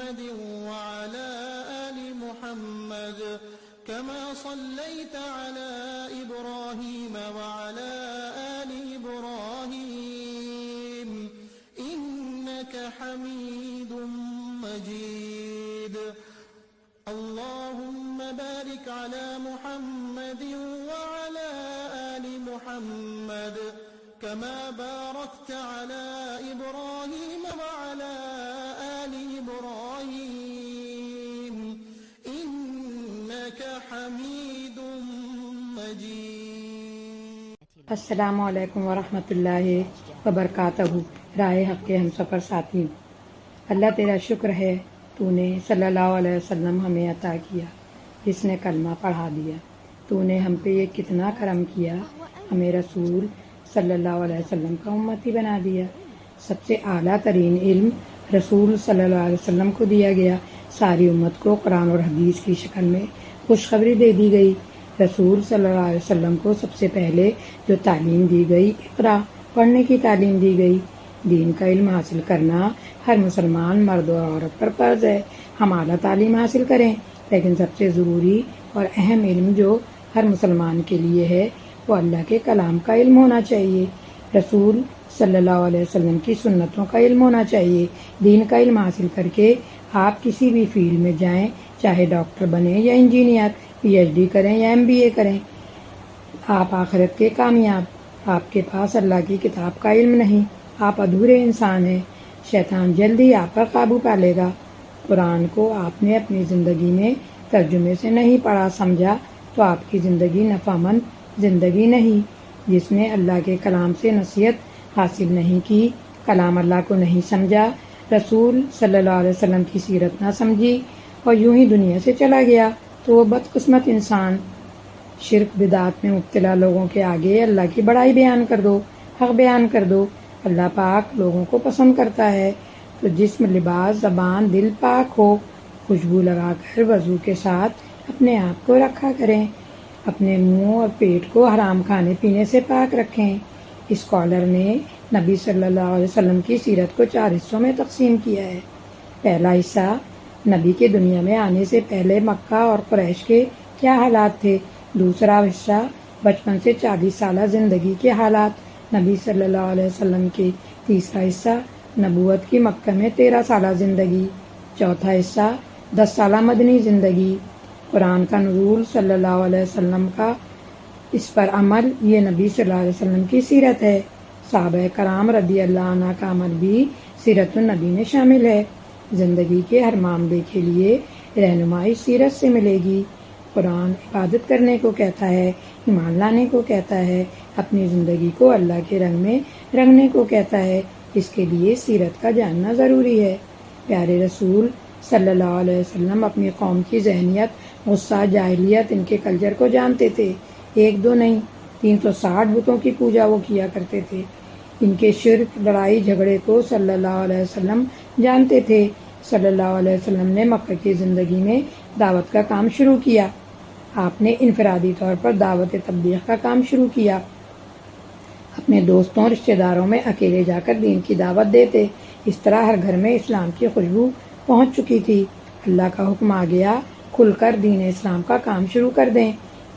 محمد وعلى آل محمد كما صليت على إبراهيم وعلى آل إبراهيم إنك حميد مجيد اللهم بارك على محمد وعلى آل محمد كما باركت على إبراهيم وعلى آل إبراهيم إنك حميد مجيد. السلام علیکم ورحمۃ اللہ وبرکاتہ. رائے حق کے ہم سفر ساتھی، اللہ تیرا شکر ہے تو نے صلی اللہ علیہ وسلم ہمیں عطا کیا، جس نے کلمہ پڑھا دیا. تو نے ہم پہ یہ کتنا کرم کیا، ہمیں رسول صلی اللہ علیہ وسلم کا امتی بنا دیا. سب سے اعلیٰ ترین علم رسول صلی اللہ علیہ وسلم کو دیا گیا. ساری امت کو قرآن اور حدیث کی شکل میں خوشخبری دے دی گئی. رسول صلی اللہ علیہ وسلم کو سب سے پہلے جو تعلیم دی گئی، اقرا، پڑھنے کی تعلیم دی گئی. دین کا علم حاصل کرنا ہر مسلمان مرد اور عورت پر فرض ہے. ہم اعلیٰ تعلیم حاصل کریں، لیکن سب سے ضروری اور اہم علم جو ہر مسلمان کے لیے ہے وہ اللہ کے کلام کا علم ہونا چاہیے. رسول صلی اللہ علیہ وسلم کی سنتوں کا علم ہونا چاہیے. دین کا علم حاصل کر کے آپ کسی بھی فیلڈ میں جائیں، چاہے ڈاکٹر بنیں یا انجینئر، PhD کریں یا MBA کریں، آپ آخرت کے کامیاب. آپ کے پاس اللہ کی کتاب کا علم نہیں، آپ ادھورے انسان ہیں. شیطان جلدی آپ پر قابو پا لے گا. قرآن کو آپ نے اپنی زندگی میں ترجمے سے نہیں پڑھا سمجھا تو آپ کی زندگی نفعمند زندگی نہیں. جس نے اللہ کے کلام سے نصیحت حاصل نہیں کی، کلام اللہ کو نہیں سمجھا، رسول صلی اللہ علیہ وسلم کی سیرت نہ سمجھی اور یوں ہی دنیا سے چلا گیا، تو وہ بدقسمت انسان. شرک بدعات میں مبتلا لوگوں کے آگے اللہ کی بڑائی بیان کر دو، حق بیان کر دو. اللہ پاک لوگوں کو پسند کرتا ہے تو جسم، لباس، زبان، دل پاک ہو. خوشبو لگا کر وضو کے ساتھ اپنے آپ کو رکھا کریں. اپنے منہ اور پیٹ کو حرام کھانے پینے سے پاک رکھیں. اسکالر نے نبی صلی اللہ علیہ وسلم کی سیرت کو 4 حصوں میں تقسیم کیا ہے. پہلا حصہ نبی کے دنیا میں آنے سے پہلے مکہ اور قریش کے کیا حالات تھے. دوسرا حصہ بچپن سے 40 سالہ زندگی کے حالات نبی صلی اللہ علیہ وسلم کے. تیسرا حصہ نبوت کی مکہ میں 13 سالہ زندگی. چوتھا حصہ 10 سالہ مدنی زندگی. قرآن کا نزول صلی اللہ علیہ وسلم کا اس پر عمل، یہ نبی صلی اللہ علیہ وسلم کی سیرت ہے. صحابہ کرام رضی اللہ عنہ کا عمل بھی سیرت النبی میں شامل ہے. زندگی کے ہر معاملے کے لیے رہنمائی سیرت سے ملے گی. قرآن عبادت کرنے کو کہتا ہے، ایمان لانے کو کہتا ہے، اپنی زندگی کو اللہ کے رنگ میں رنگنے کو کہتا ہے. اس کے لیے سیرت کا جاننا ضروری ہے. پیارے رسول صلی اللہ علیہ وسلم اپنی قوم کی ذہنیت، غصہ، جاہلیت، ان کے کلچر کو جانتے تھے. 1-2 نہیں، 360 بتوں کی پوجا وہ کیا کرتے تھے. ان کے شرک، لڑائی جھگڑے کو صلی اللہ علیہ وسلم جانتے تھے. صلی اللہ علیہ وسلم نے مکہ کی زندگی میں دعوت کا کام شروع کیا. آپ نے انفرادی طور پر دعوت تبلیغ کا کام شروع کیا. اپنے دوستوں، رشتہ داروں میں اکیلے جا کر دین کی دعوت دیتے. اس طرح ہر گھر میں اسلام کی خوشبو پہنچ چکی تھی. اللہ کا حکم آ گیا، کھل کر دین اسلام کا کام شروع کر دیں.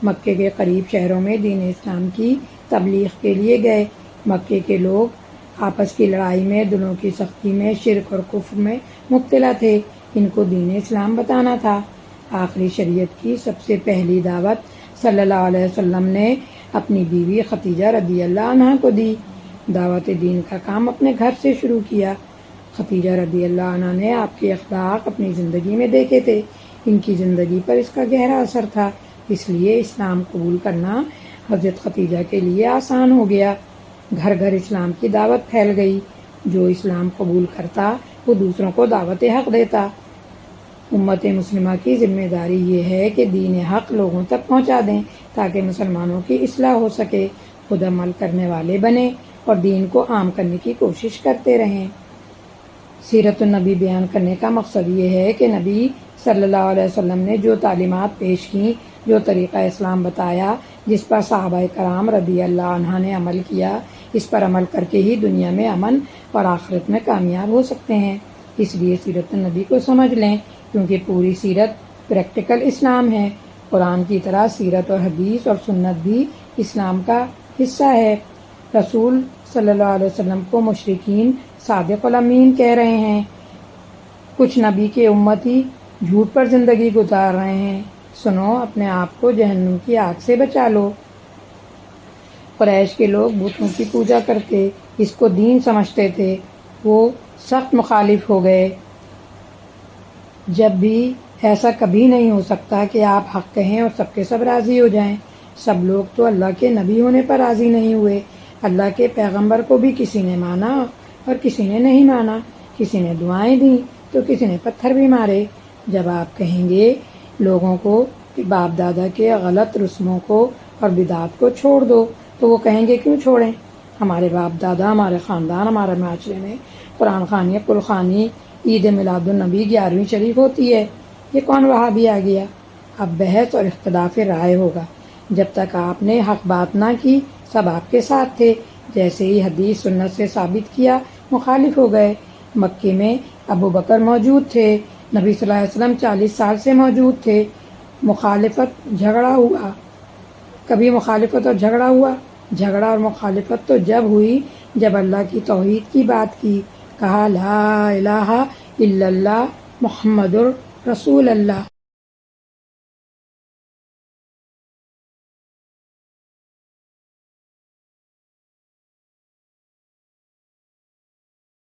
مکے کے قریب شہروں میں دین اسلام کی تبلیغ کے لیے گئے. مکے کے لوگ آپس کی لڑائی میں، دلوں کی سختی میں، شرک اور کفر میں مبتلا تھے. ان کو دین اسلام بتانا تھا. آخری شریعت کی سب سے پہلی دعوت صلی اللہ علیہ وسلم نے اپنی بیوی خدیجہ رضی اللہ عنہ کو دی. دعوت دین کا کام اپنے گھر سے شروع کیا. خدیجہ رضی اللہ عنہ نے آپ کے اخلاق اپنی زندگی میں دیکھے تھے. ان کی زندگی پر اس کا گہرا اثر تھا. اس لیے اسلام قبول کرنا حضرت خدیجہ کے لیے آسان ہو گیا. گھر گھر اسلام کی دعوت پھیل گئی. جو اسلام قبول کرتا وہ دوسروں کو دعوت حق دیتا. امت مسلمہ کی ذمہ داری یہ ہے کہ دین حق لوگوں تک پہنچا دیں تاکہ مسلمانوں کی اصلاح ہو سکے. خود عمل کرنے والے بنیں اور دین کو عام کرنے کی کوشش کرتے رہیں. سیرت النبی بیان کرنے کا مقصد یہ ہے کہ نبی صلی اللہ علیہ وسلم نے جو تعلیمات پیش کیں، جو طریقہ اسلام بتایا، جس پر صحابہ کرام رضی اللہ عنہ نے عمل کیا، اس پر عمل کر کے ہی دنیا میں امن اور آخرت میں کامیاب ہو سکتے ہیں. اس لیے سیرت النبی کو سمجھ لیں، کیونکہ پوری سیرت پریکٹیکل اسلام ہے۔ قرآن کی طرح سیرت اور حدیث اور سنت بھی اسلام کا حصہ ہے۔ رسول صلی اللہ علیہ وسلم کو مشرکین صادق الامین کہہ رہے ہیں۔ کچھ نبی کے امتی جھوٹ پر زندگی گزار رہے ہیں۔ سنو، اپنے آپ کو جہنم کی آگ سے بچا لو۔ قریش کے لوگ بتوں کی پوجا کرتے، اس کو دین سمجھتے تھے، وہ سخت مخالف ہو گئے۔ جب بھی ایسا کبھی نہیں ہو سکتا کہ آپ حق کہیں اور سب کے سب راضی ہو جائیں۔ سب لوگ تو اللہ کے نبی ہونے پر راضی نہیں ہوئے۔ اللہ کے پیغمبر کو بھی کسی نے مانا اور کسی نے نہیں مانا، کسی نے دعائیں دیں تو کسی نے پتھر بھی مارے۔ جب آپ کہیں گے لوگوں کو کہ باپ دادا کے غلط رسموں کو اور بدعات کو چھوڑ دو، تو وہ کہیں گے کیوں چھوڑیں؟ ہمارے باپ دادا، ہمارے خاندان، ہمارے معاشرے میں قرآن خوانی، کل خوانی، عید میلاد النبی 11ویں شریف ہوتی ہے، یہ کون وہابی آ گیا؟ اب بحث اور اختلاف رائے ہوگا۔ جب تک آپ نے حق بات نہ کی سب آپ کے ساتھ تھے، جیسے ہی حدیث سنت سے ثابت کیا مخالف ہو گئے۔ مکے میں ابو بکر موجود تھے، نبی صلی اللہ علیہ وسلم 40 سال سے موجود تھے، مخالفت جھگڑا ہوا، کبھی مخالفت اور جھگڑا ہوا؟ جھگڑا اور مخالفت تو جب ہوئی جب اللہ کی توحید کی بات کی، کہا لا الہ الا اللہ محمد رسول اللہ۔